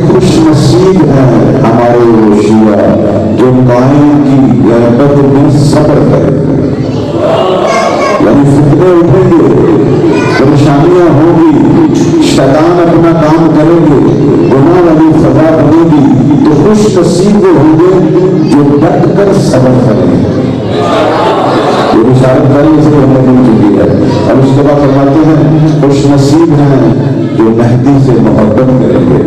خوش نصیب ہیں ہمارے وہ شیعہ جو قائم کی غیبت میں صبر کرے، یعنی فتنے اٹھیں گے، پریشانیاں ہوں گی، شیطان اپنا کام کریں گے، گناہ والی فضا بنے گی، تو خوش نصیب وہ ہوں گے جو ڈٹ کر صبر کریں گے۔ یہ بشارت پہلے سے ہمیں مل چکی ہے۔ اور اس کے بعد فرماتے ہیں خوش نصیب ہیں جو مہدی سے محبت کریں گے۔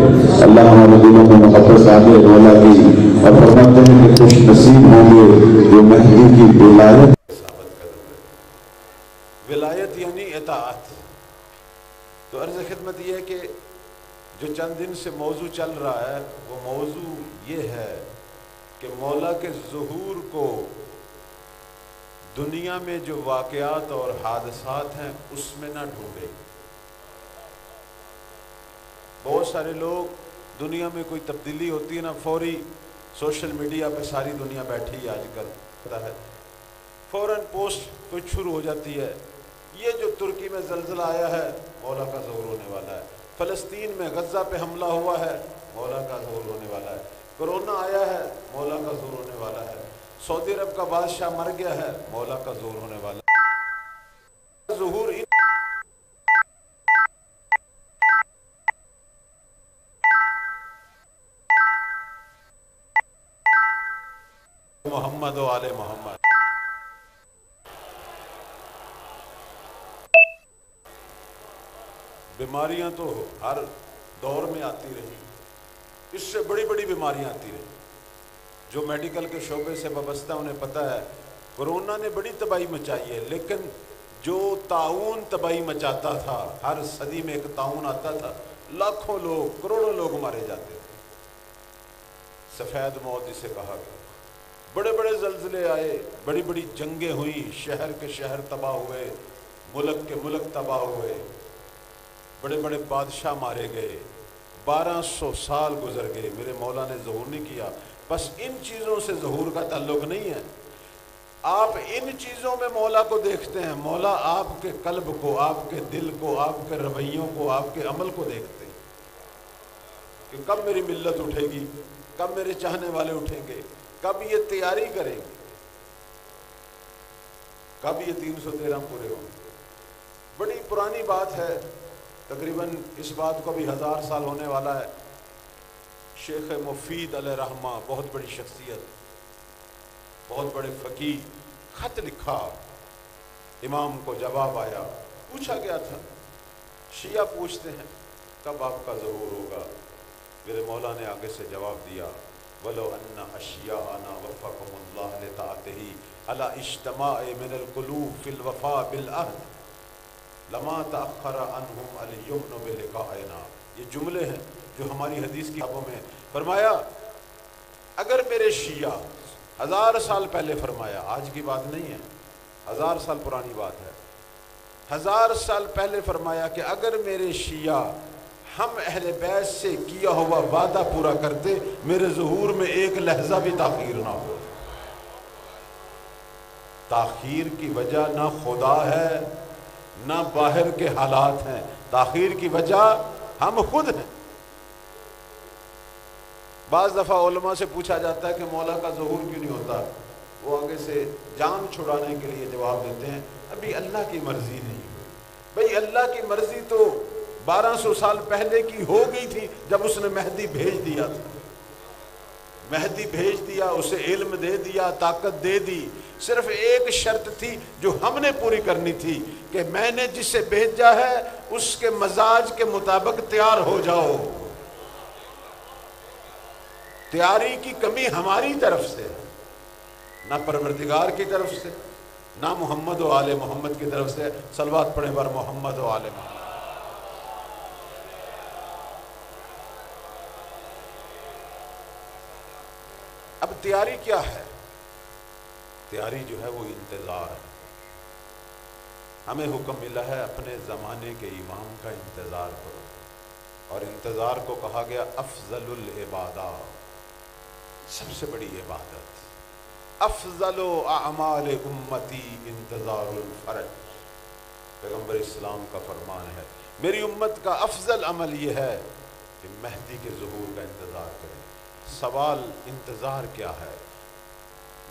اللہ ہمارے دلوں میں محبت آگے مولا کی، اور فرماتے ہیں کہ خوش نصیب ہوں گے جو مہدی کی ولایت۔ ولایت یعنی اطاعت۔ تو عرض خدمت یہ ہے کہ جو چند دن سے موضوع چل رہا ہے وہ موضوع یہ ہے کہ مولا کے ظہور کو دنیا میں جو واقعات اور حادثات ہیں اس میں نہ ڈھونڈے۔ بہت سارے لوگ دنیا میں کوئی تبدیلی ہوتی ہے نا، فوری سوشل میڈیا پہ ساری دنیا بیٹھی ہے آج کل پتہ ہے، فوراً پوسٹ کچھ شروع ہو جاتی ہے، یہ جو ترکی میں زلزلہ آیا ہے مولا کا ظہور ہونے والا ہے، فلسطین میں غزہ پہ حملہ ہوا ہے مولا کا ظہور ہونے والا ہے، کرونا آیا ہے مولا کا ظہور ہونے والا ہے، سعودی عرب کا بادشاہ مر گیا ہے مولا کا ظہور ہونے والا ہے۔ ظہور محمد و آل محمد۔ بیماریاں تو ہر دور میں آتی رہی، اس سے بڑی بڑی بیماریاں آتی رہی، جو میڈیکل کے شعبے سے وابستہ انہیں پتہ ہے۔ کرونا نے بڑی تباہی مچائی ہے، لیکن جو طاعون تباہی مچاتا تھا، ہر صدی میں ایک طاعون آتا تھا، لاکھوں لوگ، کروڑوں لوگ مارے جاتے تھے، سفید موت اسے کہا گیا۔ بڑے بڑے زلزلے آئے، بڑی بڑی جنگیں ہوئیں، شہر کے شہر تباہ ہوئے، ملک کے ملک تباہ ہوئے، بڑے بڑے بادشاہ مارے گئے، 1200 سال گزر گئے، میرے مولا نے ظہور نہیں کیا۔ بس ان چیزوں سے ظہور کا تعلق نہیں ہے، آپ ان چیزوں میں مولا کو دیکھتے ہیں، مولا آپ کے قلب کو، آپ کے دل کو، آپ کے رویوں کو، آپ کے عمل کو دیکھتے ہیں کہ کب میری ملت اٹھے گی، کب میرے چاہنے والے اٹھیں گے، کب یہ تیاری کریں گے، کب یہ 313 پورے ہوں گے۔ بڑی پرانی بات ہے، تقریباً اس بات کو بھی 1000 سال ہونے والا ہے۔ شیخ مفید علیہ رحمہ، بہت بڑی شخصیت، بہت بڑے فقیہ، خط لکھا، امام کو جواب آیا، پوچھا گیا تھا، شیعہ پوچھتے ہیں کب آپ کا ظہور ہوگا؟ میرے مولا نے آگے سے جواب دیا، وَلَوْ أَنَّ أَشْيَاءَنَا وَفَّقَهُمُ اللَّهُ لِطَاعَتِهِ عَلَى اجْتِمَاعٍ مِنَ الْقُلُوبِ فِي الْوَفَاءِ بِالْعَهْدِ لَمَا تَأَخَّرَ عَنْهُمْ الْيُمْنُ بِلِقَائِنَا۔ یہ جملے ہیں جو ہماری حدیث کی کتابوں میں فرمایا، اگر میرے شیعہ 1000 سال پہلے فرمایا، آج کی بات نہیں ہے، 1000 سال پرانی بات ہے، 1000 سال پہلے فرمایا کہ اگر میرے شیعہ ہم اہل بیت سے کیا ہوا وعدہ پورا کرتے، میرے ظہور میں ایک لحظہ بھی تاخیر نہ ہو۔ تاخیر کی وجہ نہ خدا ہے نہ باہر کے حالات ہیں، تاخیر کی وجہ ہم خود ہیں۔ بعض دفعہ علماء سے پوچھا جاتا ہے کہ مولا کا ظہور کیوں نہیں ہوتا، وہ آگے سے جان چھڑانے کے لیے جواب دیتے ہیں، ابھی اللہ کی مرضی نہیں ہوئی۔ بھئی اللہ کی مرضی تو 1200 سال پہلے کی ہو گئی تھی جب اس نے مہدی بھیج دیا تھا، مہدی بھیج دیا، اسے علم دے دیا، طاقت دے دی، صرف ایک شرط تھی جو ہم نے پوری کرنی تھی کہ میں نے جسے بھیجا ہے اس کے مزاج کے مطابق تیار ہو جاؤ۔ تیاری کی کمی ہماری طرف سے، نہ پروردگار کی طرف سے، نہ محمد و آل محمد کی طرف سے۔ صلوات پڑھیں بر محمد و آل محمد۔ اب تیاری کیا ہے؟ تیاری جو ہے وہ انتظار ہے۔ ہمیں حکم ملا ہے اپنے زمانے کے امام کا انتظار کرو، اور انتظار کو کہا گیا افضل العبادات، سب سے بڑی عبادت۔ افضل اعمال امتی انتظار الفرج، پیغمبر اسلام کا فرمان ہے، میری امت کا افضل عمل یہ ہے کہ مہدی کے ظہور کا انتظار کریں۔ سوال انتظار کیا ہے؟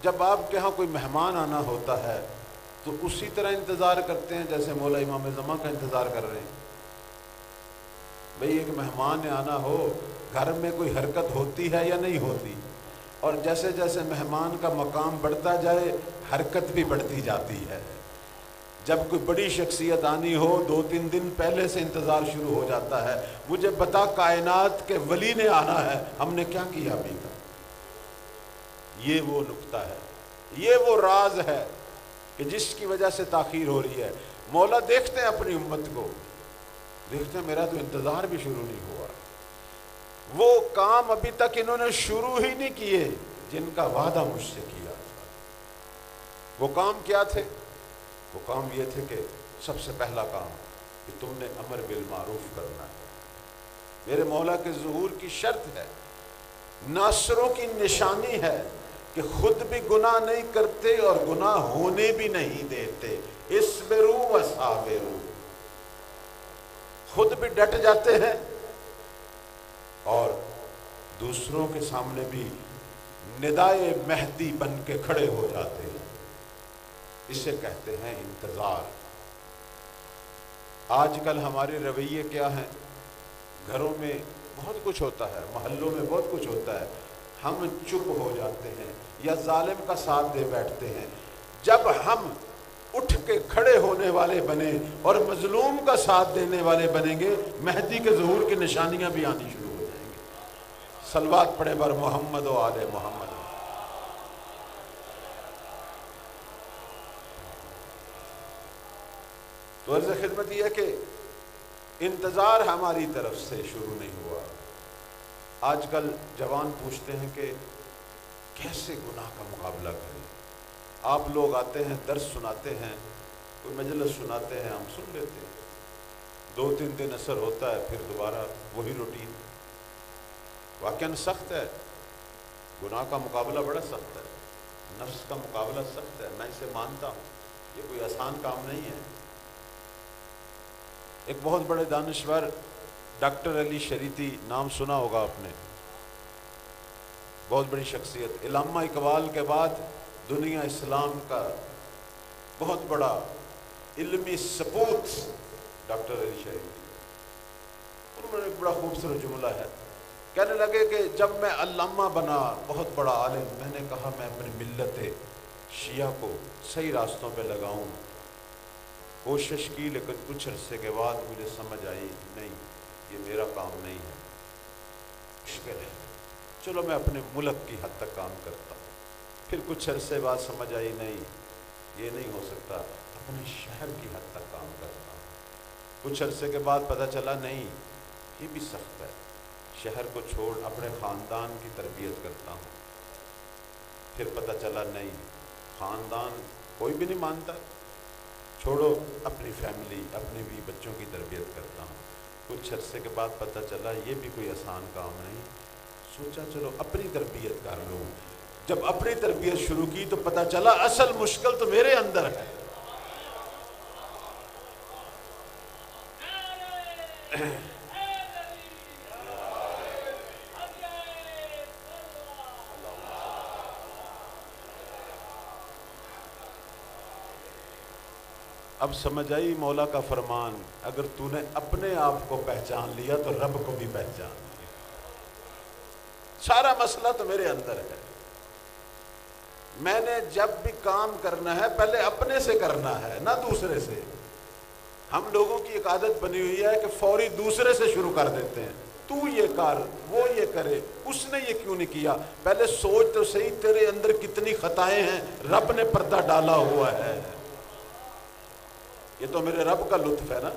جب آپ کے ہاں کوئی مہمان آنا ہوتا ہے تو اسی طرح انتظار کرتے ہیں جیسے مولا امام زمان کا انتظار کر رہے ہیں؟ بھئی ایک مہمان آنا ہو، گھر میں کوئی حرکت ہوتی ہے یا نہیں ہوتی؟ اور جیسے جیسے مہمان کا مقام بڑھتا جائے حرکت بھی بڑھتی جاتی ہے۔ جب کوئی بڑی شخصیت آنی ہو 2-3 دن پہلے سے انتظار شروع ہو جاتا ہے، مجھے بتا کائنات کے ولی نے آنا ہے، ہم نے کیا کیا ابھی تک؟ یہ وہ نقطہ ہے، یہ وہ راز ہے کہ جس کی وجہ سے تاخیر ہو رہی ہے۔ مولا دیکھتے ہیں اپنی امت کو، دیکھتے ہیں میرا تو انتظار بھی شروع نہیں ہوا، وہ کام ابھی تک انہوں نے شروع ہی نہیں کیے جن کا وعدہ مجھ سے کیا۔ وہ کام کیا تھے؟ وہ کام یہ تھے کہ سب سے پہلا کام کہ تم نے امر بالمعروف کرنا ہے۔ میرے مولا کے ظہور کی شرط ہے، ناصروں کی نشانی ہے کہ خود بھی گناہ نہیں کرتے اور گناہ ہونے بھی نہیں دیتے۔ اصبروا وصابروا، خود بھی ڈٹ جاتے ہیں اور دوسروں کے سامنے بھی ندائے مہدی بن کے کھڑے ہو جاتے ہیں۔ اسے کہتے ہیں انتظار۔ آج کل ہمارے رویے کیا ہیں؟ گھروں میں بہت کچھ ہوتا ہے، محلوں میں بہت کچھ ہوتا ہے، ہم چپ ہو جاتے ہیں یا ظالم کا ساتھ دے بیٹھتے ہیں۔ جب ہم اٹھ کے کھڑے ہونے والے بنے اور مظلوم کا ساتھ دینے والے بنیں گے، مہدی کے ظہور کی نشانیاں بھی آنی شروع ہو جائیں گی۔ صلوات پڑھے بر محمد و آل محمد۔ تو عرض خدمت یہ ہے کہ انتظار ہماری طرف سے شروع نہیں ہوا۔ آج کل جوان پوچھتے ہیں کہ کیسے گناہ کا مقابلہ کریں؟ آپ لوگ آتے ہیں، درس سناتے ہیں، کوئی مجلس سناتے ہیں، ہم سن لیتے ہیں، 2-3 دن اثر ہوتا ہے، پھر دوبارہ وہی روٹین۔ واقعاً سخت ہے، گناہ کا مقابلہ بڑا سخت ہے، نفس کا مقابلہ سخت ہے، میں اسے مانتا ہوں، یہ کوئی آسان کام نہیں ہے۔ ایک بہت بڑے دانشور ڈاکٹر علی شریعتی، نام سنا ہوگا آپ نے، بہت بڑی شخصیت، علامہ اقبال کے بعد دنیا اسلام کا بہت بڑا علمی سپوت ڈاکٹر علی شریعتی۔ انہوں نے ایک بڑا خوبصورت جملہ ہے، کہنے لگے کہ جب میں علامہ بنا، بہت بڑا عالم، میں نے کہا میں اپنی ملت شیعہ کو صحیح راستوں پہ لگاؤں، کوشش کی، لیکن کچھ عرصے کے بعد مجھے سمجھ آئی کہ نہیں، یہ میرا کام نہیں ہے، مشکل ہے، چلو میں اپنے ملک کی حد تک کام کرتا ہوں۔ پھر کچھ عرصے بعد سمجھ آئی نہیں، یہ نہیں ہو سکتا، اپنے شہر کی حد تک کام کرتا ہوں۔ کچھ عرصے کے بعد پتہ چلا نہیں، یہ بھی سخت ہے، شہر کو چھوڑ اپنے خاندان کی تربیت کرتا ہوں۔ پھر پتہ چلا نہیں، خاندان کوئی بھی نہیں مانتا، چھوڑو اپنی فیملی، اپنے بھی بچوں کی تربیت کرتا ہوں۔ کچھ عرصے کے بعد پتہ چلا یہ بھی کوئی آسان کام نہیں، سوچا چلو اپنی تربیت کر لوں۔ جب اپنی تربیت شروع کی تو پتہ چلا اصل مشکل تو میرے اندر ہے۔ اب سمجھ آئی مولا کا فرمان، اگر تو نے اپنے آپ کو پہچان لیا تو رب کو بھی پہچان لیا۔ سارا مسئلہ تو میرے اندر ہے، میں نے جب بھی کام کرنا ہے پہلے اپنے سے کرنا ہے، نہ دوسرے سے۔ ہم لوگوں کی ایک عادت بنی ہوئی ہے کہ فوری دوسرے سے شروع کر دیتے ہیں، تو یہ کر، وہ یہ کرے، اس نے یہ کیوں نہیں کیا؟ پہلے سوچ تو صحیح تیرے اندر کتنی خطائیں ہیں، رب نے پردہ ڈالا ہوا ہے۔ یہ تو میرے رب کا لطف ہے نا،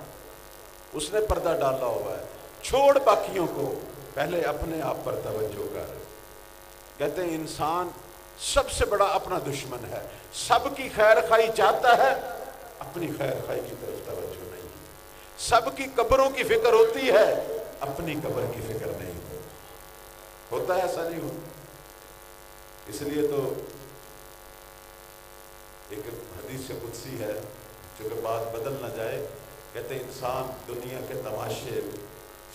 اس نے پردہ ڈالا ہوا ہے۔ چھوڑ باقیوں کو، پہلے اپنے آپ پر توجہ کر۔ کہتے ہیں انسان سب سے بڑا اپنا دشمن ہے، سب کی خیر خواہی چاہتا ہے، اپنی خیر خواہی کی طرف توجہ نہیں، سب کی قبروں کی فکر ہوتی ہے، اپنی قبر کی فکر نہیں ہوتا ہے، ایسا نہیں ہوتا۔ اس لیے تو ایک حدیث قدسی ہے، چونکہ بات بدل نہ جائے، کہتے ہیں انسان دنیا کے تماشے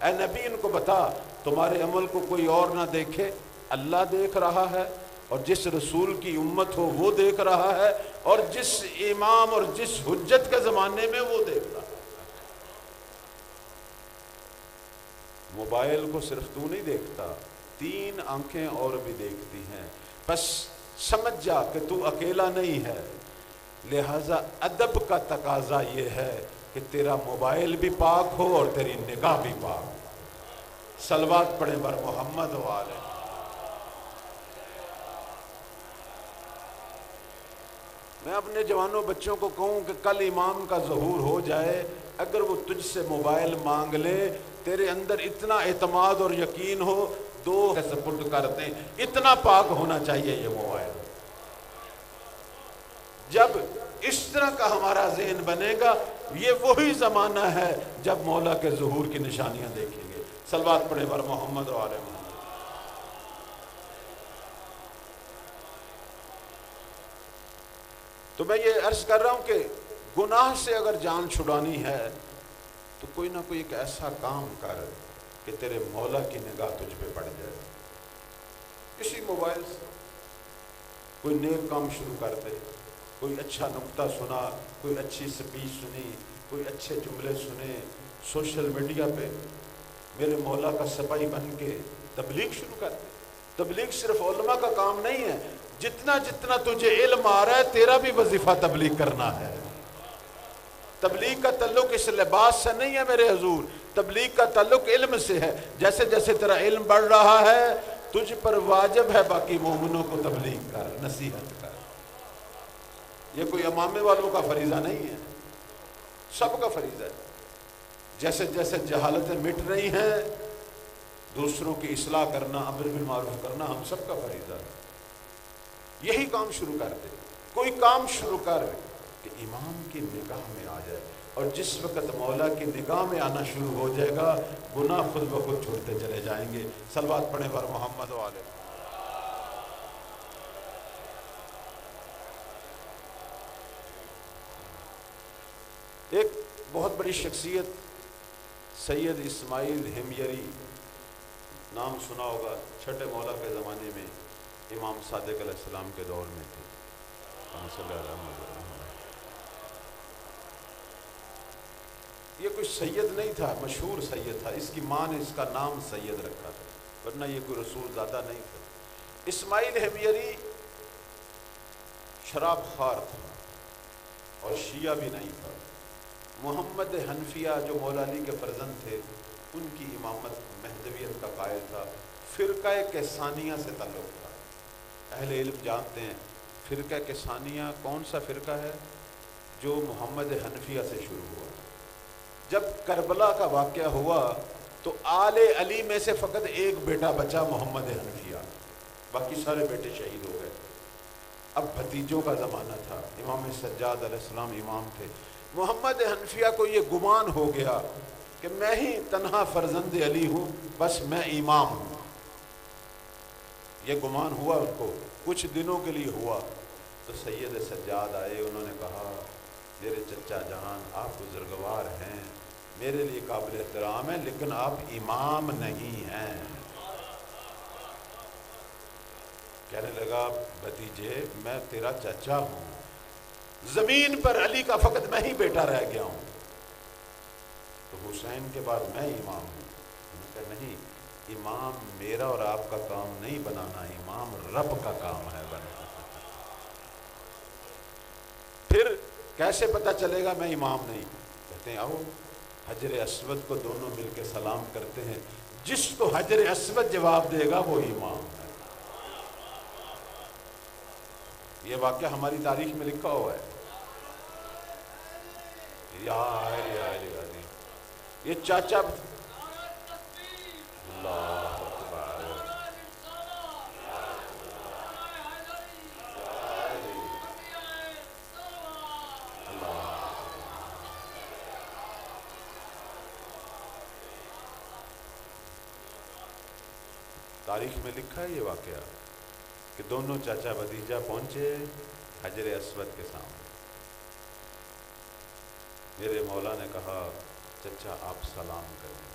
اے نبی ان کو بتا تمہارے عمل کو کوئی اور نہ دیکھے، اللہ دیکھ رہا ہے، اور جس رسول کی امت ہو وہ دیکھ رہا ہے، اور جس امام اور جس حجت کے زمانے میں وہ دیکھ رہا ہے۔ موبائل کو صرف تو نہیں دیکھتا، 3 آنکھیں اور بھی دیکھتی ہیں، بس سمجھ جا کہ تو اکیلا نہیں ہے۔ لہذا ادب کا تقاضا یہ ہے کہ تیرا موبائل بھی پاک ہو اور تیری نگاہ بھی پاک ہو۔ صلوات پڑھیں بر محمد و آلہ۔ میں اپنے جوانوں بچوں کو کہوں کہ کل امام کا ظہور ہو جائے، اگر وہ تجھ سے موبائل مانگ لے، تیرے اندر اتنا اعتماد اور یقین ہو، 2 سپرد کر دیں، اتنا پاک ہونا چاہیے یہ موبائل۔ جب اس طرح کا ہمارا ذہن بنے گا، یہ وہی زمانہ ہے جب مولا کے ظہور کی نشانیاں دیکھیں گے۔ صلوات پڑھیں بر محمد و آلہ محمد۔ تو میں یہ عرض کر رہا ہوں کہ گناہ سے اگر جان چھڑانی ہے تو کوئی نہ کوئی ایک ایسا کام کر کہ تیرے مولا کی نگاہ تجھ پہ پڑ جائے۔ کسی موبائل سے کوئی نیک کام شروع کر دے، کوئی اچھا نکتہ سنا، کوئی اچھی سپیچ سنی، کوئی اچھے جملے سنے، سوشل میڈیا پہ میرے مولا کا سپاہی بن کے تبلیغ شروع کر دے۔ تبلیغ صرف علماء کا کام نہیں ہے، جتنا جتنا تجھے علم آ رہا ہے تیرا بھی وظیفہ تبلیغ کرنا ہے۔ تبلیغ کا تعلق اس لباس سے نہیں ہے میرے حضور، تبلیغ کا تعلق علم سے ہے۔ جیسے جیسے تیرا علم بڑھ رہا ہے تجھ پر واجب ہے باقی مومنوں کو تبلیغ کر، نصیحت کر۔ یہ کوئی امامے والوں کا فریضہ نہیں ہے، سب کا فریضہ ہے۔ جیسے جیسے جہالتیں مٹ رہی ہیں، دوسروں کی اصلاح کرنا، امر بالمعروف کرنا ہم سب کا فریضہ ہے۔ یہی کام شروع کر دے، کوئی کام شروع کر کہ امام کی نگاہ میں آ جائے، اور جس وقت مولا کی نگاہ میں آنا شروع ہو جائے گا گناہ خود بخود چھوڑتے چلے جائیں گے۔ صلوات پڑھیں بر محمد و آلہ۔ ایک بہت بڑی شخصیت سید اسماعیل ہمیری، نام سنا ہوگا، چھٹے مولا کے زمانے میں امام صادق علیہ السلام کے دور میں تھے۔ یہ کوئی سید نہیں تھا، مشہور سید تھا، اس کی ماں نے اس کا نام سید رکھا تھا، ورنہ یہ کوئی رسول زادہ نہیں تھا۔ اسماعیل ہمیری شراب خوار تھا اور شیعہ بھی نہیں تھا۔ محمد حنفیہ جو مولا علی کے فرزند تھے ان کی امامت مہدویت کا قائل تھا، فرقہ کیسانیہ سے تعلق تھا۔ اہل علم جانتے ہیں فرقہ کیسانیہ کون سا فرقہ ہے؟ جو محمد حنفیہ سے شروع ہوا۔ جب کربلا کا واقعہ ہوا تو آل علی میں سے فقط ایک بیٹا بچا، محمد حنفیہ، باقی سارے بیٹے شہید ہو گئے۔ اب بھتیجوں کا زمانہ تھا، امام سجاد علیہ السلام امام تھے۔ محمد حنفیہ کو یہ گمان ہو گیا کہ میں ہی تنہا فرزند علی ہوں، بس میں امام ہوں۔ یہ گمان ہوا ان کو، کچھ دنوں کے لیے ہوا تو سید سجاد آئے، انہوں نے کہا میرے چچا جان آپ بزرگوار ہیں، میرے لیے قابل احترام ہیں، لیکن آپ امام نہیں ہیں۔ کہنے لگا بھتیجے میں تیرا چچا ہوں، زمین پر علی کا فقط میں ہی بیٹا رہ گیا ہوں، تو حسین کے بعد میں امام ہوں۔ انہوں نے کہا نہیں، امام میرا اور آپ کا کام نہیں بنانا، امام رب کا کام ہے بنانا۔ پھر کیسے پتہ چلے گا میں امام نہیں؟ کہتے ہیں آؤ حجر اسود کو دونوں مل کے سلام کرتے ہیں، جس کو حجر اسود جواب دے گا وہ امام ہے۔ یہ واقعہ ہماری تاریخ میں لکھا ہوا ہے۔ یہ چاچا اللہ اکبر، تاریخ میں لکھا ہے یہ واقعہ کہ دونوں چاچا بھتیجا پہنچے حجر اسود کے سامنے۔ میرے مولا نے کہا چچا آپ سلام کریں۔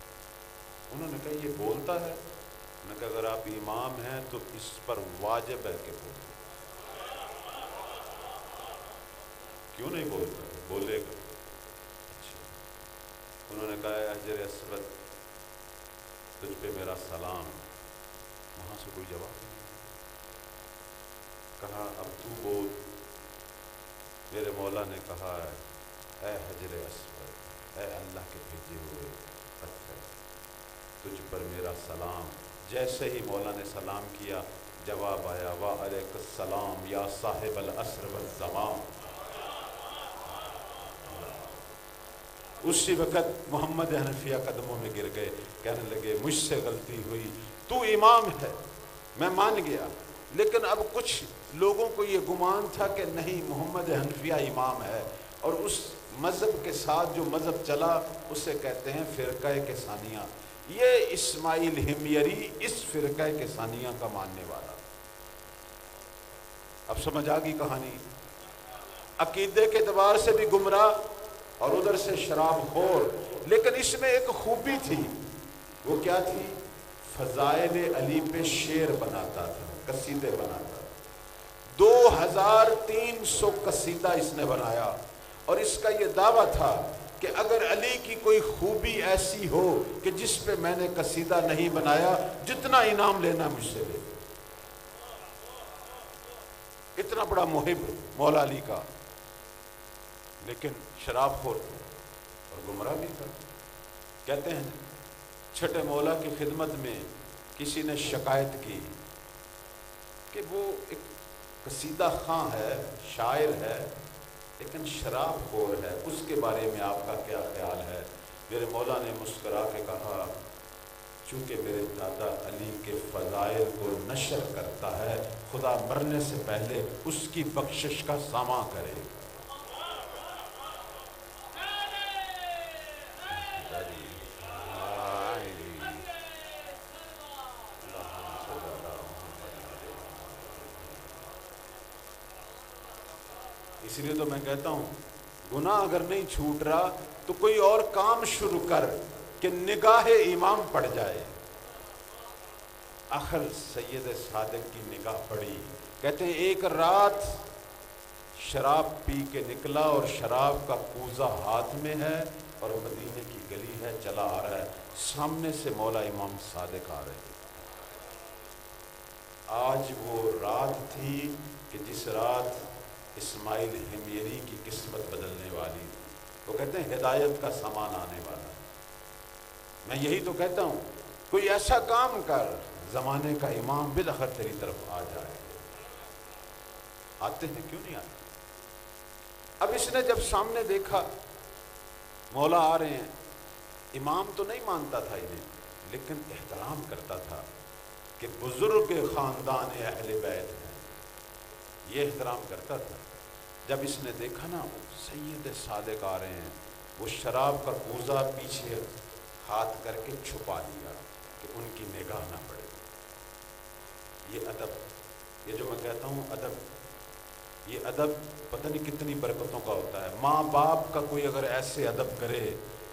انہوں نے کہا یہ بولتا ہے؟ انہوں نے کہا اگر آپ امام ہیں تو اس پر واجب ہے کہ بولے. کیوں نہیں بولتا؟ بولے گا. اچھا. انہوں نے کہا حجر اسود تجھ پہ میرا سلام. وہاں سے کوئی جواب نہیں. کہا اب تو بول. میرے مولا نے کہا اے حجر اسود، اے اللہ کے بھیجے ہوئے پتھر، تجھ پر میرا سلام. جیسے ہی مولا نے سلام کیا جواب آیا وعلیک السلام یا صاحب العصر والزمان. اسی وقت محمد حنفیہ قدموں میں گر گئے، کہنے لگے مجھ سے غلطی ہوئی، تو امام ہے میں مان گیا، لیکن اب کچھ لوگوں کو یہ گمان تھا کہ نہیں محمد حنفیہ امام ہے، اور اس مذہب کے ساتھ جو مذہب چلا اسے کہتے ہیں فرقہ کسانیہ. یہ اسماعیل ہمیری اس فرقہ کسانیہ کا ماننے والا. اب سمجھ آ گئی کہانی. عقیدے کے اعتبار سے بھی گمراہ اور ادھر سے شراب خور، لیکن اس میں ایک خوبی تھی. وہ کیا تھی؟ فضائل علی پہ شعر بناتا تھا، قصیدے بناتا تھا. 2300 قصیدہ اس نے بنایا، اور اس کا یہ دعویٰ تھا کہ اگر علی کی کوئی خوبی ایسی ہو کہ جس پہ میں نے قصیدہ نہیں بنایا، جتنا انعام لینا مجھ سے لے. اتنا بڑا محب مولا علی کا، لیکن شراب خور تھا اور گمراہ بھی تھا. کہتے ہیں چھٹے مولا کی خدمت میں کسی نے شکایت کی کہ وہ ایک قصیدہ خواں ہے، شاعر ہے، لیکن شراب خور ہے، اس کے بارے میں آپ کا کیا خیال ہے؟ میرے مولا نے مسکرا کے کہا چونکہ میرے دادا علی کے فضائل کو نشر کرتا ہے، خدا مرنے سے پہلے اس کی بخشش کا ساماں کرے. اس لیے تو میں کہتا ہوں گناہ اگر نہیں چھوٹ رہا تو کوئی اور کام شروع کر کہ نگاہ امام پڑ جائے. آخر سید صادق کی نگاہ پڑی. کہتے ہیں ایک رات شراب پی کے نکلا اور شراب کا کوزہ ہاتھ میں ہے اور مدینے کی گلی ہے، چلا آ رہا ہے، سامنے سے مولا امام صادق آ رہے ہیں. آج وہ رات تھی کہ جس رات اسماعیل ہمیری کی قسمت بدلنے والی. وہ کہتے ہیں ہدایت کا سامان آنے والا. میں یہی تو کہتا ہوں کوئی ایسا کام کر زمانے کا امام بالآخر تیری طرف آ جائے. آتے ہیں کیوں نہیں آتے؟ اب اس نے جب سامنے دیکھا مولا آ رہے ہیں، امام تو نہیں مانتا تھا انہیں، لیکن احترام کرتا تھا کہ بزرگ خاندان اہل بیت ہیں، یہ احترام کرتا تھا. جب اس نے دیکھا نا سید صادق آ رہے ہیں، وہ شراب کا کوزہ پیچھے ہاتھ کر کے چھپا لیا کہ ان کی نگاہ نہ پڑے. یہ ادب، یہ جو میں کہتا ہوں ادب، یہ ادب پتہ نہیں کتنی برکتوں کا ہوتا ہے. ماں باپ کا کوئی اگر ایسے ادب کرے،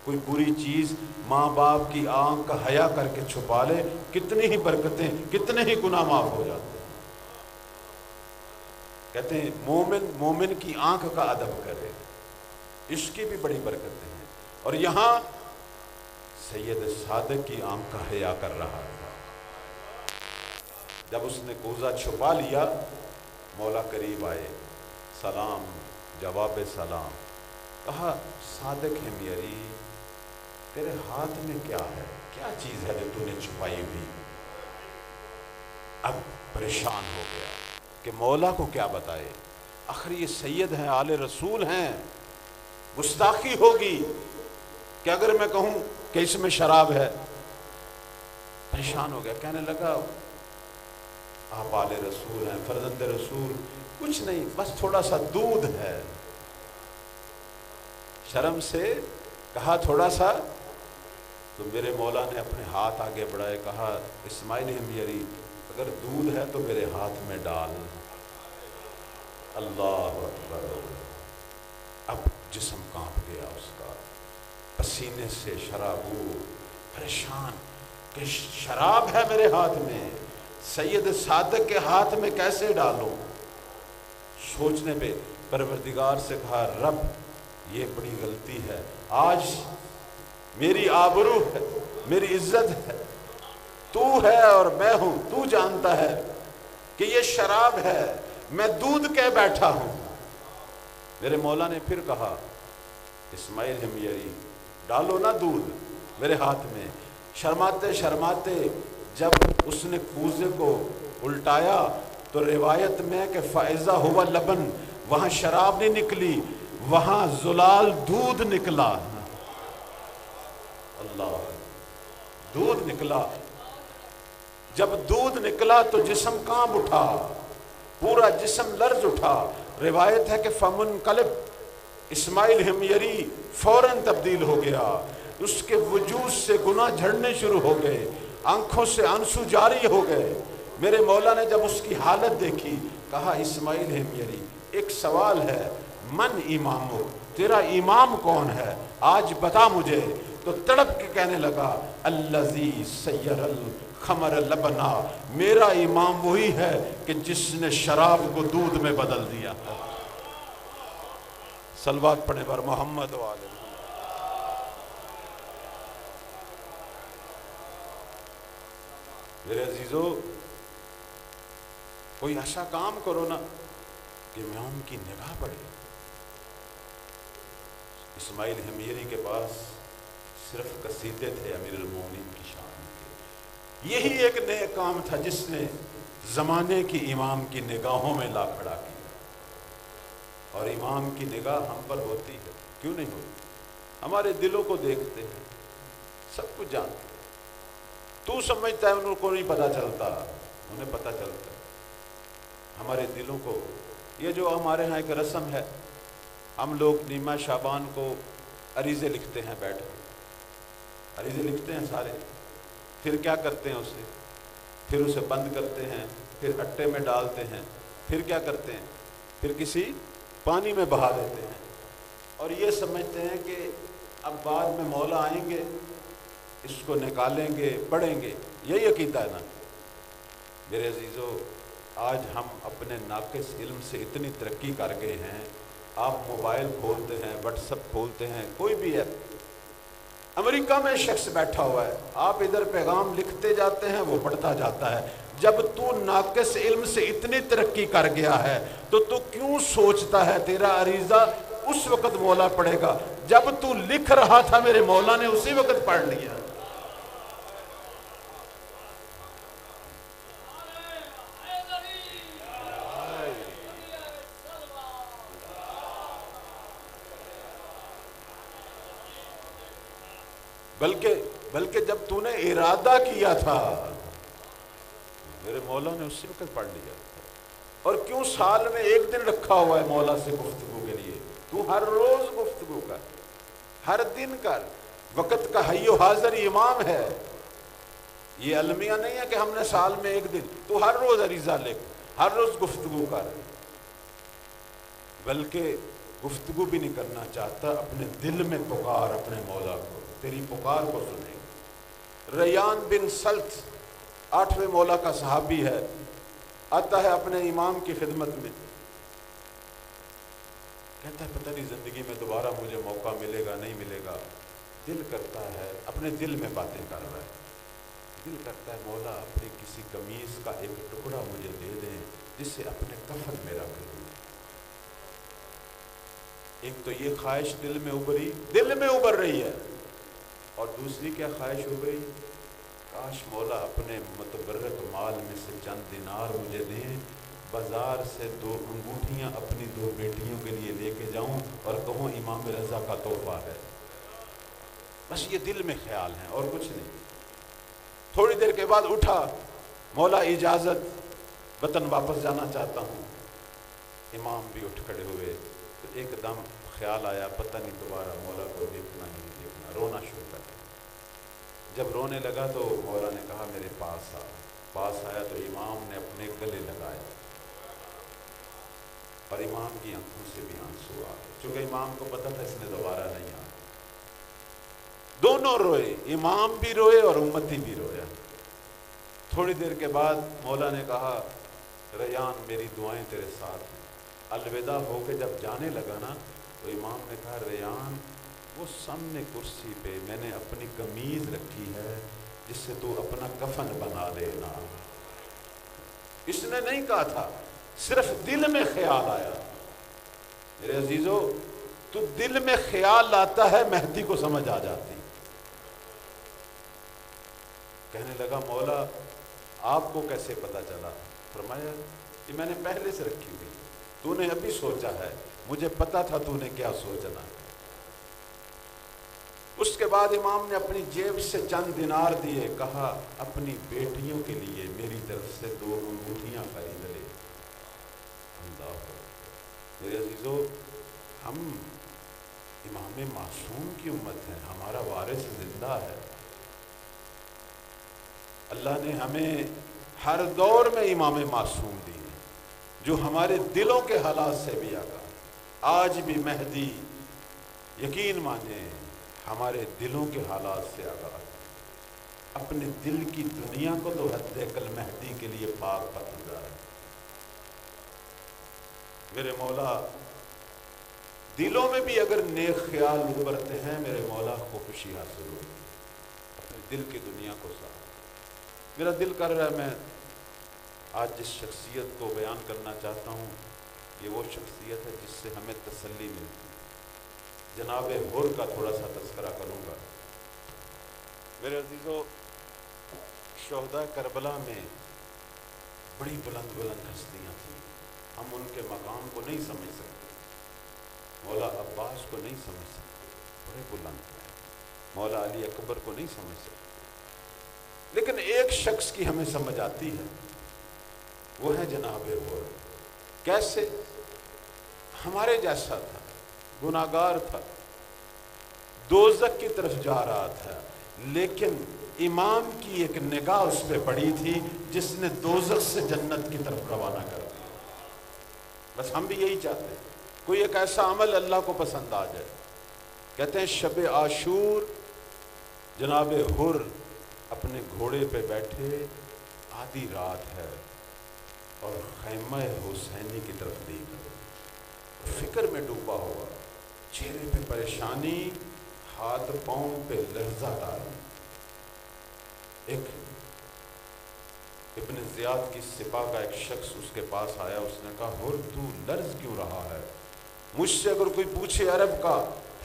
کوئی بری چیز ماں باپ کی آنکھ کا حیا کر کے چھپا لے، کتنی ہی برکتیں، کتنے ہی گناہ معاف ہو جاتے ہیں. کہتے ہیں مومن کی آنکھ کا ادب کرے، اس کی بھی بڑی برکتیں ہیں. اور یہاں سید صادق کی آنکھ کا حیا کر رہا تھا. جب اس نے کوزہ چھپا لیا، مولا قریب آئے، سلام، جواب سلام. کہا صادق ہمیری تیرے ہاتھ میں کیا ہے؟ کیا چیز ہے جو تو نے چھپائی ہوئی؟ اب پریشان ہو گیا کہ مولا کو کیا بتائے. آخر یہ سید ہیں، آل رسول ہیں، گستاخی ہوگی کہ اگر میں کہوں کہ اس میں شراب ہے. پریشان ہو گیا، کہنے لگا آپ آل رسول ہیں، فرزند رسول، کچھ نہیں، بس تھوڑا سا دودھ ہے. شرم سے کہا تھوڑا سا. تو میرے مولا نے اپنے ہاتھ آگے بڑھائے، کہا اسماعیل ہمیری اگر دودھ ہے تو میرے ہاتھ میں ڈال. اللہ اکبر. اب جسم کانپ گیا اس کا، پسینے سے شرابور، پریشان. کہ شراب ہے میرے ہاتھ میں، سید صادق کے ہاتھ میں کیسے ڈالوں؟ سوچنے پہ پروردگار سے کہا رب یہ بڑی غلطی ہے، آج میری آبرو ہے، میری عزت ہے، تو ہے اور میں ہوں، تو جانتا ہے کہ یہ شراب ہے، میں دودھ کے بیٹھا ہوں۔ میرے مولا نے پھر کہا اسماعیل ہمیری ڈالو نا دودھ میرے ہاتھ میں۔ شرماتے شرماتے جب اس نے کوزے کو الٹایا تو روایت میں کہ فائزہ ہوا لبن، وہاں شراب نہیں نکلی، وہاں زلال دودھ نکلا۔ اللہ، دودھ نکلا۔ جب دودھ نکلا تو جسم کانپ اٹھا، پورا جسم لرز اٹھا۔ روایت ہے کہ فمنقلب، اسماعیل ہمیری فوراً تبدیل ہو گیا، اس کے وجود سے گناہ جھڑنے شروع ہو گئے، آنکھوں سے آنسو جاری ہو گئے۔ میرے مولا نے جب اس کی حالت دیکھی کہا اسماعیل ہمیری ایک سوال ہے، من امامو، تیرا امام کون ہے آج بتا مجھے۔ تو تڑپ کے کہنے لگا الذی سیر الخمر لبنا، میرا امام وہی ہے کہ جس نے شراب کو دودھ میں بدل دیا۔ صلوات پڑھنے پر محمد و آلہ۔ میرے عزیزو، کوئی ایسا کام کرو نا کہ امام کی نگاہ پڑے۔ اسماعیل ہمیری کے پاس صرف قصیدے تھے امیر المومنین کی شان کے، یہی ایک نئے کام تھا جس نے زمانے کی امام کی نگاہوں میں لا کھڑا کیا۔ اور امام کی نگاہ ہم پر ہوتی ہے، کیوں نہیں ہوتی؟ ہمارے دلوں کو دیکھتے ہیں، سب کچھ جانتے ہیں۔ تو سمجھتا ہے انہوں کو نہیں پتہ چلتا، انہیں پتہ چلتا ہے ہمارے دلوں کو۔ یہ جو ہمارے ہاں ایک رسم ہے، ہم لوگ نیمہ شعبان کو عریضے لکھتے ہیں، بیٹھ کے عریضے لکھتے ہیں سارے، پھر کیا کرتے ہیں اسے، پھر اسے بند کرتے ہیں، پھر اٹے میں ڈالتے ہیں، پھر کیا کرتے ہیں، پھر کسی پانی میں بہا دیتے ہیں، اور یہ سمجھتے ہیں کہ اب بعد میں مولا آئیں گے، اس کو نکالیں گے، پڑھیں گے۔ یہی عقیدہ ہے نا میرے عزیزو۔ آج ہم اپنے ناقص علم سے اتنی ترقی کر گئے ہیں، آپ موبائل کھولتے ہیں، واٹس ایپ کھولتے ہیں، کوئی بھی ہے، امریکہ میں شخص بیٹھا ہوا ہے، آپ ادھر پیغام لکھتے جاتے ہیں، وہ پڑھتا جاتا ہے۔ جب تو ناقص علم سے اتنی ترقی کر گیا ہے تو کیوں سوچتا ہے تیرا عریضہ اس وقت مولا پڑھے گا؟ جب تو لکھ رہا تھا میرے مولا نے اسی وقت پڑھ لیا۔ بلکہ جب تو نے ارادہ کیا تھا میرے مولا نے اسی وقت پڑھ لیا۔ اور کیوں سال میں ایک دن رکھا ہوا ہے مولا سے گفتگو کے لیے؟ تو ہر روز گفتگو کر، ہر دن کر، وقت کا حی و حاضر امام ہے۔ یہ المیہ نہیں ہے کہ ہم نے سال میں ایک دن، تو ہر روز عریضہ لکھ، ہر روز گفتگو کر۔ بلکہ گفتگو بھی نہیں کرنا چاہتا، اپنے دل میں پکار اپنے مولا کو، تیری پکار کو سنے۔ ریان بن سلط 8ویں مولا کا صحابی ہے، آتا ہے اپنے امام کی خدمت میں، کہتا ہے پتہ نہیں زندگی میں دوبارہ مجھے موقع ملے گا نہیں ملے گا، دل کرتا ہے، اپنے دل میں باتیں کر رہا ہے، دل کرتا ہے مولا اپنی کسی قمیص کا ایک ٹکڑا مجھے دے دیں جس سے اپنے کفن میرا کروں۔ ایک تو یہ خواہش دل میں ابھر رہی ہے، اور دوسری کیا خواہش ہو گئی؟ کاش مولا اپنے متبرک مال میں سے چند دینار مجھے دیں، بازار سے 2 انگوٹھیاں اپنی 2 بیٹیوں کے لیے لے کے جاؤں اور کہوں امام رضا کا تحفہ ہے۔ بس یہ دل میں خیال ہے اور کچھ نہیں۔ تھوڑی دیر کے بعد اٹھا، مولا اجازت، وطن واپس جانا چاہتا ہوں۔ امام بھی اٹھ کھڑے ہوئے تو ایک دم خیال آیا پتہ نہیں دوبارہ مولا کو دیکھنا نہیں دیکھنا، رونا شروع کر دیا۔ جب رونے لگا تو مولا نے کہا میرے پاس آ۔ پاس آیا تو امام نے اپنے گلے لگائے اور امام کی آنکھوں سے بھی آنسو آ گئے، چونکہ امام کو پتہ تھا اس نے دوبارہ نہیں آنا۔ دونوں روئے، امام بھی روئے اور امتی بھی رویا۔ تھوڑی دیر کے بعد مولا نے کہا ریان میری دعائیں تیرے ساتھ ہیں۔ الوداع ہو کے جب جانے لگا نا تو امام نے کہا ریان وہ سامنے کرسی پہ میں نے اپنی قمیض رکھی ہے جس سے تو اپنا کفن بنا لینا۔ اس نے نہیں کہا تھا، صرف دل میں خیال آیا۔ میرے عزیزو تو دل میں خیال آتا ہے مہدی کو سمجھ آ جاتی۔ کہنے لگا مولا آپ کو کیسے پتا چلا؟ فرمایا یہ میں نے پہلے سے رکھی ہوئی، تو نے ابھی سوچا ہے، مجھے پتا تھا تو نے کیا سوچنا ہے۔ اس کے بعد امام نے اپنی جیب سے چند دینار دیے، کہا اپنی بیٹیوں کے لیے میری طرف سے 2 انگوٹھیاں خرید لے۔ اللہ میرے عزیزو ہم امام معصوم کی امت ہیں، ہمارا وارث زندہ ہے۔ اللہ نے ہمیں ہر دور میں امام معصوم دی ہے جو ہمارے دلوں کے حالات سے بھی آگاہ۔ آج بھی مہدی یقین مانیں ہمارے دلوں کے حالات سے آگاہ، اپنے دل کی دنیا کو تو حد اقل مہدی کے لیے پاک پکیزہ ہے۔ میرے مولا دلوں میں بھی اگر نیک خیال ابھرتے ہیں میرے مولا کو خوشی حاصل ہوگی۔ اپنے دل کی دنیا کو صاف، میرا دل کر رہا ہے میں آج جس شخصیت کو بیان کرنا چاہتا ہوں یہ وہ شخصیت ہے جس سے ہمیں تسلی ملتی ہے۔ جناب حر کا تھوڑا سا تذکرہ کروں گا۔ میرے عزیزو شہداء کربلا میں بڑی بلند بلند ہستیاں تھیں، ہم ان کے مقام کو نہیں سمجھ سکتے۔ مولا عباس کو نہیں سمجھ سکتے، بڑے بلند ہیں۔ مولا علی اکبر کو نہیں سمجھ سکتے، لیکن ایک شخص کی ہمیں سمجھ آتی ہے، وہ ہے جناب حر۔ کیسے؟ ہمارے جیسا تھا، گناہگار تھا، دوزخ کی طرف جا رہا تھا، لیکن امام کی ایک نگاہ اس پہ پڑی تھی جس نے دوزخ سے جنت کی طرف روانہ کر دیا۔ بس ہم بھی یہی چاہتے ہیں کوئی ایک ایسا عمل اللہ کو پسند آ جائے۔ کہتے ہیں شب عاشور جناب حر اپنے گھوڑے پہ بیٹھے، آدھی رات ہے اور خیمہ حسینی کی طرف دیکھ رہے، فکر میں ڈوبا ہوا، چہرے پہ پریشانی، ہاتھ پاؤں پہ لرزہ ڈال۔ ایک ابن زیاد کی سپاہ کا ایک شخص اس کے پاس آیا، اس نے کہا حر تو لرز کیوں رہا ہے؟ مجھ سے اگر کوئی پوچھے عرب کا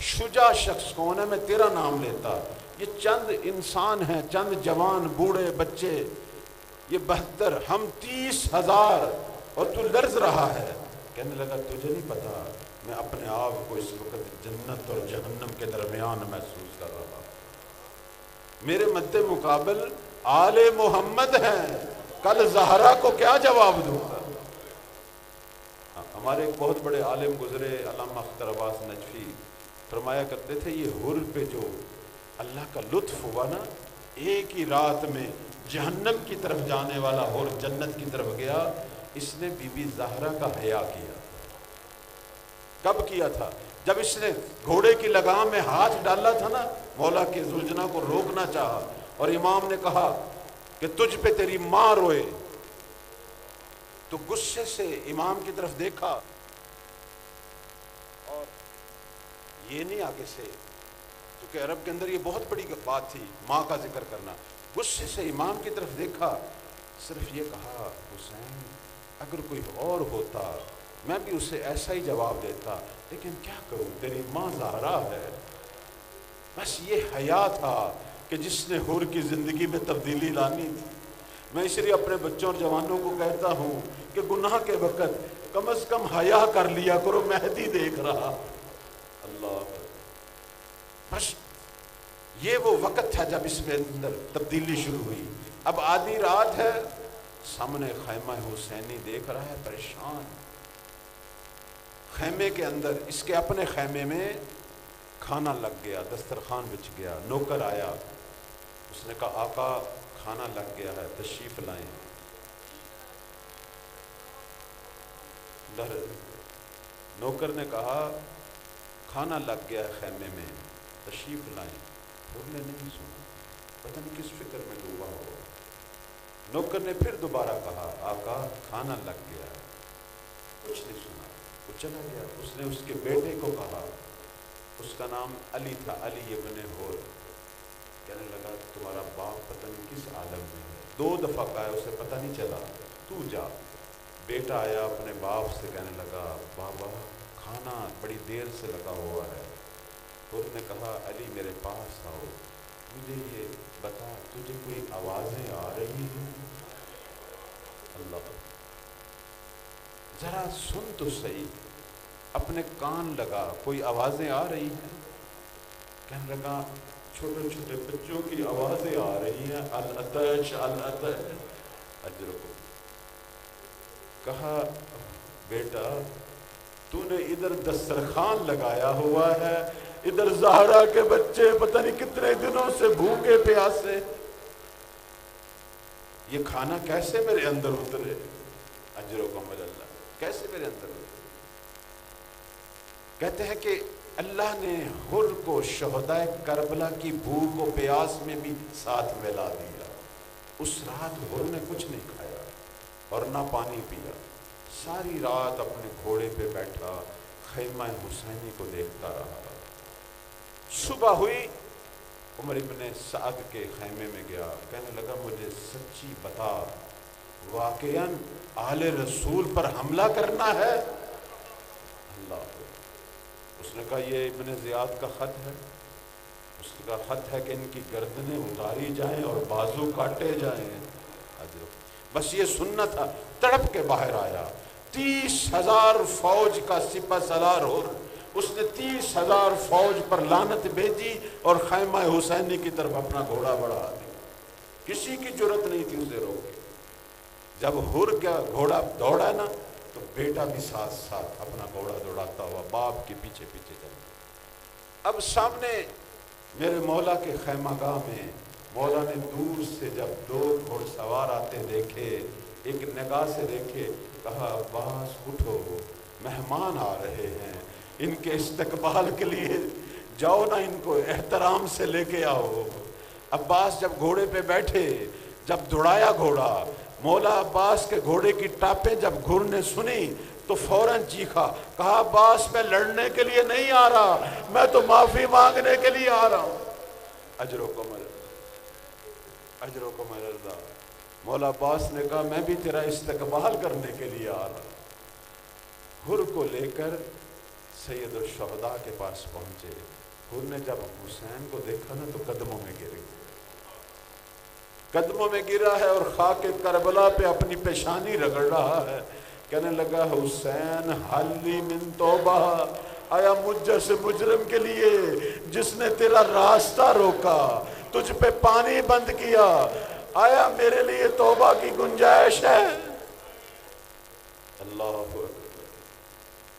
شجاع شخص کون ہے میں تیرا نام لیتا، یہ چند انسان ہیں، چند جوان بوڑھے بچے، یہ 72، ہم 30,000 اور تو لرز رہا ہے۔ کہنے لگا تجھے نہیں پتا میں اپنے آپ کو اس وقت جنت اور جہنم کے درمیان محسوس کر رہا ہوں۔ میرے مد مقابل آل محمد ہیں، کل زہرا کو کیا جواب دوں گا؟ ہمارے ایک بہت بڑے عالم گزرے علامہ اختر عباس نجفی، فرمایا کرتے تھے یہ حر پہ جو اللہ کا لطف ہوا نا، ایک ہی رات میں جہنم کی طرف جانے والا حر جنت کی طرف گیا۔ اس نے بی بی زہرا کا حیا کیا۔ کب کیا تھا؟ جب اس نے گھوڑے کی لگام میں ہاتھ ڈالا تھا نا، مولا کے زلجنا کو روکنا چاہا اور امام نے کہا کہ تجھ پہ تیری ماں روئے، تو غصے سے امام کی طرف دیکھا اور یہ نہیں آگے سے، کیونکہ عرب کے اندر یہ بہت بڑی بات تھی ماں کا ذکر کرنا، غصے سے امام کی طرف دیکھا، صرف یہ کہا حسین اگر کوئی اور ہوتا میں بھی اسے ایسا ہی جواب دیتا، لیکن کیا کروں تیری ماں زہرا ہے۔ بس یہ حیا تھا کہ جس نے حر کی زندگی میں تبدیلی لانی تھی۔ میں اس لیے اپنے بچوں اور جوانوں کو کہتا ہوں کہ گناہ کے وقت کم از کم حیا کر لیا کرو، مہدی دیکھ رہا۔ اللہ بس یہ وہ وقت تھا جب اس میں اندر تبدیلی شروع ہوئی۔ اب آدھی رات ہے، سامنے خیمہ حسینی دیکھ رہا ہے، پریشان۔ خیمے کے اندر اس کے اپنے خیمے میں کھانا لگ گیا، دسترخوان بچ گیا، نوکر آیا، اس نے کہا آقا کھانا لگ گیا ہے، تشریف لائیں۔ نوکر نے کہا کھانا لگ گیا ہے خیمے میں، تشریف لائیں۔ حر نے نہیں سنا، پتہ نہیں کس فکر میں ڈوبا ہو۔ نوکر نے پھر دوبارہ کہا آقا کھانا لگ گیا، کچھ نہیں سنا، وہ چلا گیا۔ اس نے اس کے بیٹے کو کہا، اس کا نام علی تھا، علی ابن حر، کہنے لگا تمہارا باپ پتہ نہیں کس عالم میں ہے۔ 2 دفعہ کہا، اسے پتہ نہیں چلا، تو جا۔ بیٹا آیا اپنے باپ سے کہنے لگا بابا کھانا بڑی دیر سے لگا ہوا ہے۔ حر نے کہا علی میرے پاس آؤ، مجھے یہ بتا تجھے کوئی آوازیں آ رہی ہیں؟ اللہ، ذرا سن تو صحیح، اپنے کان لگا، کوئی آوازیں آ رہی ہیں؟ کہنے لگا چھوٹے چھوٹے بچوں کی آوازیں آ رہی ہیں، العطش العطش اجرکم۔ کہا بیٹا تو نے ادھر دسترخوان لگایا ہوا ہے، ادھر زہرا کے بچے پتہ نہیں کتنے دنوں سے بھوکے پیاسے، یہ کھانا کیسے میرے اندر اترے؟ اجرکم اللہ، کیسے میرے اندر اترے؟ کہتے ہیں کہ اللہ نے حر کو شہدائے کربلا کی بھوک و پیاس میں بھی ساتھ ملا دیا۔ اس رات حر نے کچھ نہیں کھایا اور نہ پانی پیا، ساری رات اپنے گھوڑے پہ بیٹھا خیمہ حسینی کو دیکھتا رہا۔ صبح ہوئی، عمر ابن سعد کے خیمے میں گیا، کہنے لگا مجھے سچی بتا، واقعاً آل رسول پر حملہ کرنا ہے؟ اللہ، اس نے کہا یہ ابن زیاد کا خط ہے، اس کا خط ہے کہ ان کی گردنیں اتاری جائیں اور بازو کاٹے جائیں۔ بس یہ سننا تھا، تڑپ کے باہر آیا۔ 30,000 فوج کا سپہ سالار حر، اس نے 30,000 فوج پر لعنت بھیجی اور خیمہ حسینی کی طرف اپنا گھوڑا بڑھا دیا، کسی کی جرت نہیں تھی اسے روکے۔ جب حر کا گھوڑا دوڑا نا تو بیٹا بھی ساتھ ساتھ اپنا گھوڑا دوڑاتا ہوا باپ کے پیچھے پیچھے چلا۔ اب سامنے میرے مولا کے خیمہ گاہ میں مولا نے دور سے جب 2 گھوڑ سوار آتے دیکھے، ایک نگاہ سے دیکھے، کہا عباس اٹھو، مہمان آ رہے ہیں، ان کے استقبال کے لیے جاؤ نا، ان کو احترام سے لے کے آؤ۔ عباس جب گھوڑے پہ بیٹھے، جب دوڑایا گھوڑا، مولا عباس کے گھوڑے کی ٹاپیں جب حر نے سنی تو فوراً چیخا، کہا عباس میں لڑنے کے لیے نہیں آ رہا، میں تو معافی مانگنے کے لیے آ رہا ہوں۔ اجرکم اللہ۔ مولا عباس نے کہا میں بھی تیرا استقبال کرنے کے لیے آ رہا ہوں۔ حر کو لے کر سید الشہداء کے پاس پہنچے۔ حر نے جب حسین کو دیکھا نا تو قدموں میں گر گیا، قدموں میں گرا ہے اور خاک کربلا پہ اپنی پیشانی رگڑ رہا ہے، کہنے لگا حسین حلی من توبہ، آیا مجھ جیسے مجرم کے لیے جس نے تیرا راستہ روکا، تجھ پہ پانی بند کیا، آیا میرے لیے توبہ کی گنجائش ہے؟ اللہ اکبر۔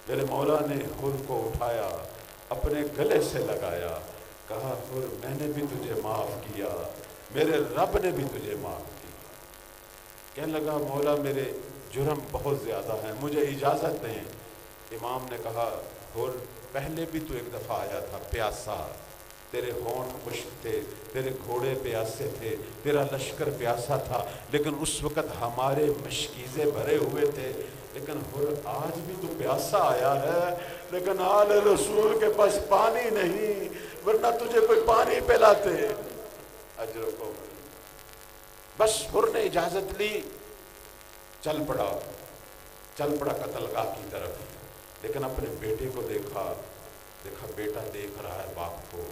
میرے مولا نے حر کو اٹھایا، اپنے گلے سے لگایا، کہا حر میں نے بھی تجھے معاف کیا، میرے رب نے بھی تجھے معاف کیا۔ کہنے لگا مولا میرے جرم بہت زیادہ ہیں، مجھے اجازت دیں۔ امام نے کہا حر پہلے بھی تو ایک دفعہ آیا تھا پیاسا، تیرے ہونٹ خشک تھے، تیرے گھوڑے پیاسے تھے، تیرا لشکر پیاسا تھا، لیکن اس وقت ہمارے مشکیزے بھرے ہوئے تھے، لیکن حر آج بھی تو پیاسا آیا ہے، لیکن آل رسول کے پاس پانی نہیں، ورنہ تجھے کوئی پانی پلاتے۔ اجر کو بس حر نے اجازت لی، چل پڑا قتل گاہ کی طرف، لیکن اپنے بیٹے کو دیکھا بیٹا دیکھ رہا ہے باپ کو،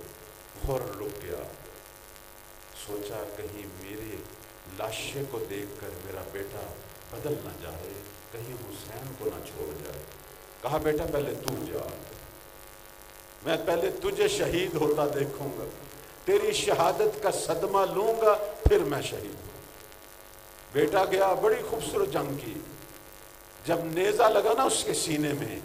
حر رک گیا، سوچا کہیں میرے لاشے کو دیکھ کر میرا بیٹا بدل نہ جائے، کہیں حسین کو نہ چھوڑ جائے۔ کہا بیٹا پہلے تو جا، میں پہلے تجھے شہید ہوتا دیکھوں گا، تیری شہادت کا صدمہ لوں گا، پھر میں شہید ہوں۔ بیٹا گیا، بڑی خوبصورت جنگ کی، جب نیزہ لگا نا اس کے سینے میں،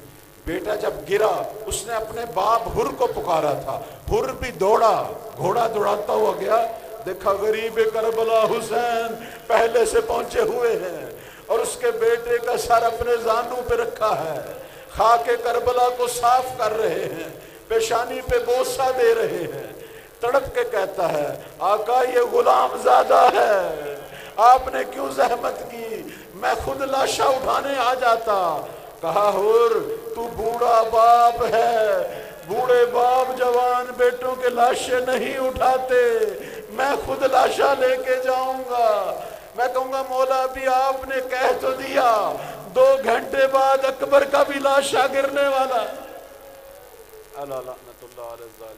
بیٹا جب گرا، اس نے اپنے باپ حر کو پکارا تھا، حر بھی دوڑا، گھوڑا دوڑاتا ہوا گیا، دیکھا غریب کربلا حسین پہلے سے پہنچے ہوئے ہیں اور اس کے بیٹے کا سر اپنے زانوں پہ رکھا ہے، خاک کربلا کو صاف کر رہے ہیں، پیشانی پہ بوسہ دے رہے ہیں، تڑپ کے کہتا ہے آقا یہ غلام زادہ ہے، آپ نے کیوں زحمت کی، میں خود لاشا اٹھانے آ جاتا۔ کہا حور تو بوڑھا باپ ہے، بوڑھے باپ جوان بیٹوں کے لاشیں نہیں اٹھاتے، میں خود لاشا لے کے جاؤں گا۔ میں کہوں گا مولا بھی آپ نے کہہ تو دیا، 2 گھنٹے بعد اکبر کا بھی لاشا گرنے والا۔ اللہ لعنت اللہ علیہ الظالمین۔